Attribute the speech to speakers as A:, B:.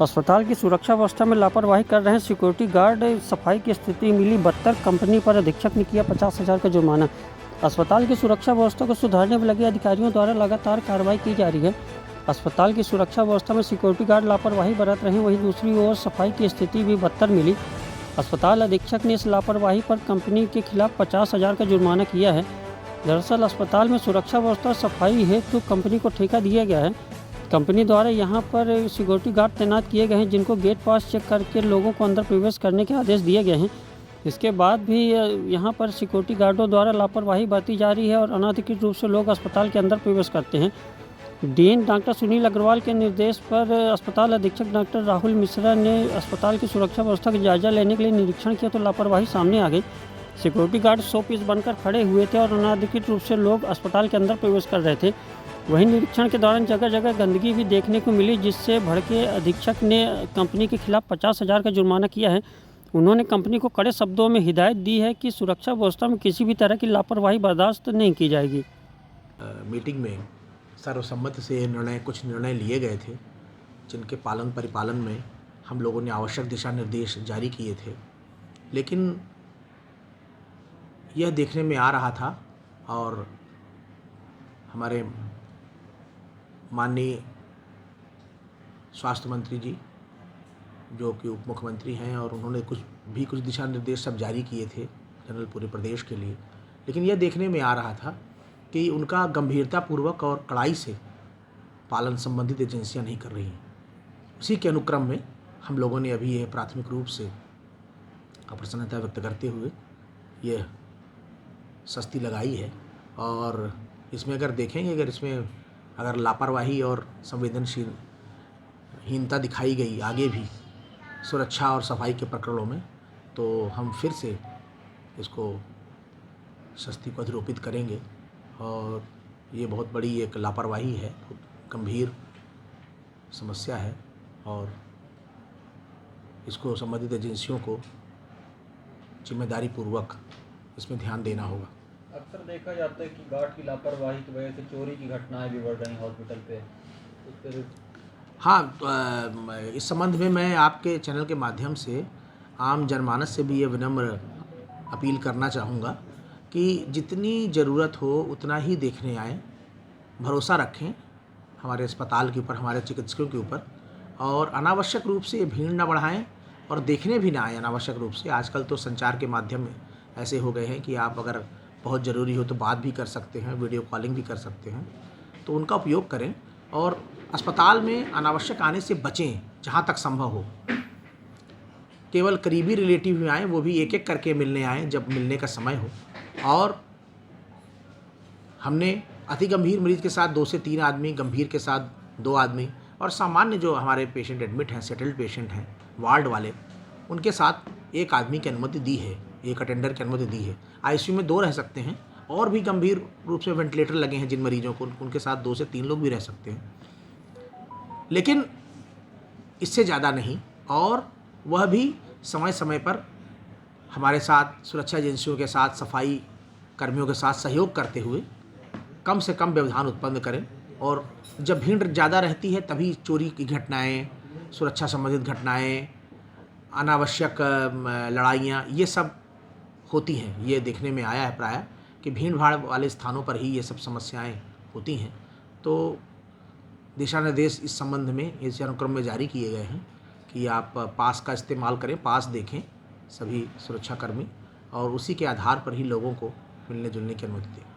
A: अस्पताल की सुरक्षा व्यवस्था में लापरवाही कर रहे सिक्योरिटी गार्ड, सफाई की स्थिति मिली बदतर, कंपनी पर अधीक्षक ने किया 50,000 का जुर्माना। अस्पताल की सुरक्षा व्यवस्था को सुधारने में लगे अधिकारियों द्वारा लगातार कार्रवाई की जा रही है। अस्पताल की सुरक्षा व्यवस्था में सिक्योरिटी गार्ड लापरवाही बरत रहे हैं, वहीं दूसरी ओर सफाई की स्थिति भी बदतर मिली। अस्पताल अधीक्षक ने इस लापरवाही पर कंपनी के खिलाफ 50,000 का जुर्माना किया है। दरअसल अस्पताल में सुरक्षा व्यवस्था सफाई हेतु कंपनी को ठेका दिया गया है। कंपनी द्वारा यहां पर सिक्योरिटी गार्ड तैनात किए गए हैं, जिनको गेट पास चेक करके लोगों को अंदर प्रवेश करने के आदेश दिए गए हैं। इसके बाद भी यहां पर सिक्योरिटी गार्डों द्वारा लापरवाही बरती जा रही है और अनाधिकृत रूप से लोग अस्पताल के अंदर प्रवेश करते हैं। डीन डॉक्टर सुनील अग्रवाल के निर्देश पर अस्पताल अधीक्षक डॉक्टर राहुल मिश्रा ने अस्पताल की सुरक्षा व्यवस्था का जायजा लेने के लिए निरीक्षण किया तो लापरवाही सामने आ गई। सिक्योरिटी गार्ड 100 पीस बनकर खड़े हुए थे और अनाधिकृत रूप से लोग अस्पताल के अंदर प्रवेश कर रहे थे। वहीं निरीक्षण के दौरान जगह जगह गंदगी भी देखने को मिली, जिससे भड़के अधीक्षक ने कंपनी के खिलाफ 50,000 का जुर्माना किया है। उन्होंने कंपनी को कड़े शब्दों में हिदायत दी है कि सुरक्षा व्यवस्था में किसी भी तरह की लापरवाही बर्दाश्त नहीं की जाएगी।
B: मीटिंग में सर्वसम्मति से कुछ निर्णय लिए गए थे, जिनके पालन परिपालन में हम लोगों ने आवश्यक दिशा निर्देश जारी किए थे। लेकिन यह देखने में आ रहा था और हमारे माननीय स्वास्थ्य मंत्री जी, जो कि उप मुख्यमंत्री हैं, और उन्होंने कुछ दिशा निर्देश सब जारी किए थे जनरल पूरे प्रदेश के लिए। लेकिन यह देखने में आ रहा था कि उनका गंभीरतापूर्वक और कड़ाई से पालन संबंधित एजेंसियां नहीं कर रही हैं। उसी के अनुक्रम में हम लोगों ने अभी यह प्राथमिक रूप से अप्रसन्नता व्यक्त करते हुए यह सस्ती लगाई है। और इसमें अगर देखेंगे, अगर लापरवाही और संवेदनशीलता दिखाई गई आगे भी सुरक्षा और सफाई के प्रकरणों में, तो हम फिर से इसको सस्ती को अधिरोपित करेंगे। और ये बहुत बड़ी एक लापरवाही है, गंभीर समस्या है और इसको संबंधित एजेंसियों को जिम्मेदारी पूर्वक इसमें ध्यान देना होगा।
C: अक्सर देखा जाता है कि गार्ड की लापरवाही की वजह से चोरी की घटनाएं भी बढ़ रही हॉस्पिटल पे।
B: हाँ, इस संबंध में मैं आपके चैनल के माध्यम से आम जनमानस से भी ये विनम्र अपील करना चाहूँगा कि जितनी ज़रूरत हो उतना ही देखने आएँ, भरोसा रखें हमारे अस्पताल के ऊपर, हमारे चिकित्सकों के ऊपर, और अनावश्यक रूप से भीड़ ना बढ़ाएं और देखने भी ना आए अनावश्यक रूप से। आजकल तो संचार के माध्यम ऐसे हो गए हैं कि आप अगर बहुत ज़रूरी हो तो बात भी कर सकते हैं, वीडियो कॉलिंग भी कर सकते हैं, तो उनका उपयोग करें और अस्पताल में अनावश्यक आने से बचें जहाँ तक संभव हो। केवल करीबी रिलेटिव भी आएँ, वो भी एक एक करके मिलने आएँ जब मिलने का समय हो। और हमने अति गंभीर मरीज के साथ 2 से 3 आदमी, गंभीर के साथ 2 आदमी, और सामान्य जो हमारे पेशेंट एडमिट हैं, सेटल्ड पेशेंट हैं, वार्ड वाले, उनके साथ 1 आदमी की अनुमति दी है, 1 अटेंडर की अनुमति दी है। आईसीयू में 2 रह सकते हैं, और भी गंभीर रूप से वेंटिलेटर लगे हैं जिन मरीजों को, उनके साथ 2 से 3 लोग भी रह सकते हैं, लेकिन इससे ज़्यादा नहीं। और वह भी समय समय पर हमारे साथ, सुरक्षा एजेंसियों के साथ, सफाई कर्मियों के साथ सहयोग करते हुए कम से कम व्यवधान उत्पन्न करें। और जब भीड़ ज़्यादा रहती है तभी चोरी की घटनाएं, सुरक्षा संबंधित घटनाएं, अनावश्यक लड़ाइयाँ, ये सब होती हैं। ये देखने में आया है प्रायः कि भीड़ भाड़ वाले स्थानों पर ही ये सब समस्याएं होती हैं। तो दिशा निर्देश इस संबंध में इस अनुक्रम में जारी किए गए हैं कि आप पास का इस्तेमाल करें, पास देखें सभी सुरक्षाकर्मी, और उसी के आधार पर ही लोगों को मिलने जुलने की अनुमति दें।